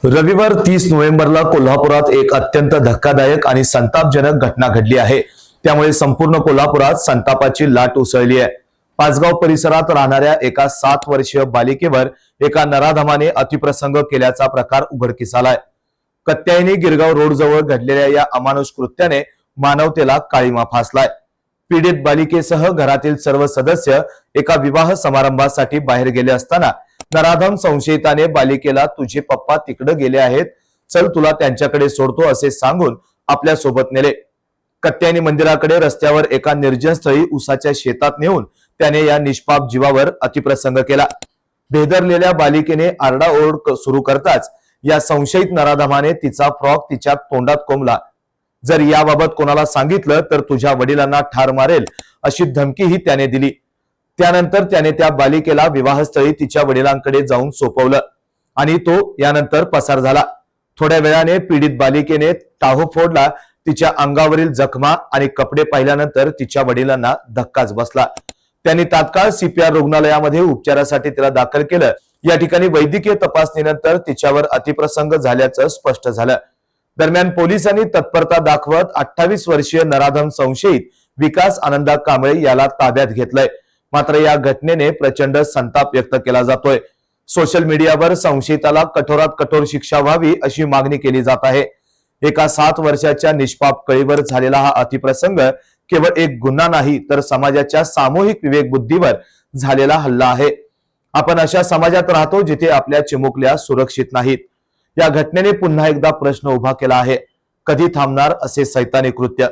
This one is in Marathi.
रविवार 30 नोव्हेंबरला कोल्हापुरात एक अत्यंत धक्कादायक आणि संतापजनक घटना घडली आहे। त्यामुळे संपूर्ण कोल्हापुरात संतापाची लाट उसळली आहे। पाचगाव परिसरात राहणाऱ्या एका 7 वर्षीय बालिकेवर एका नराधमाने अतिप्रसंग केल्याचा प्रकार उघडकीस आलाय। कत्यायनी गिरगाव रोड जवळ घडलेल्या या अमानुष कृत्याने मानवतेला काळीमा फासलाय। पीडित बालिकेसह घरातील सर्व सदस्य एका विवाह समारंभासाठी बाहेर गेले असताना नराधम संशयिताने बालिकेला तुझे पप्पा तिकडे गेले आहेत, चल तुला त्यांच्याकडे सोडतो असे सांगून आपल्या सोबत नेले। कत्यायनी मंदिराकडे रस्त्यावर एका निर्जन स्थळी उसाच्या शेतात नेऊन त्याने या निष्पाप जीवावर अतिप्रसंग केला। भेदरलेल्या बालिकेने आरडाओरड सुरू करताच या संशयित नराधमाने तिचा फ्रॉक तिच्या तोंडात कोंबला। जर याबाबत कोणाला सांगितलं तर तुझ्या वडिलांना ठार मारेल अशी धमकीही त्याने दिली। त्यानंतर त्याने त्या बालिकेला विवाहस्थळी तिच्या वडिलांकडे जाऊन सोपवलं आणि तो यानंतर पसार झाला। थोड्या वेळाने पीडित बालिकेने टाहो फोडला। तिच्या अंगावरील जखमा आणि कपडे पाहिल्यानंतर तिच्या वडिलांना धक्काच बसला। त्यांनी तात्काळ सीपीआर रुग्णालयामध्ये उपचारासाठी तिला दाखल केलं। या ठिकाणी वैद्यकीय तपासणीनंतर तिच्यावर अतिप्रसंग झाल्याचं स्पष्ट झालं। दरम्यान पोलिसांनी तत्परता दाखवत 28 वर्षीय नराधम संशयित विकास आनंदा कांबळे याला ताब्यात घेतलंय। मात्र या घटनेने प्रचंड संताप व्यक्त केला जातोय। सोशल मीडियावर संशयिताला कठोरात कठोर शिक्षा व्हावी अशी मागणी केली जात आहे। एका 7 वर्षाच्या निष्पाप कळीवर झालेला हा अतिप्रसंग केवळ एक गुन्हा नाही तर समाजाच्या सामूहिक विवेकबुद्धीवर झालेला हल्ला आहे। आपण अशा समाजात राहतो जिथे आपल्या चिमुकल्या सुरक्षित नाहीत। या घटनेने पुन्हा एकदा प्रश्न उभा केला आहे, कधी थांबणार असे सैतानी कृत्य।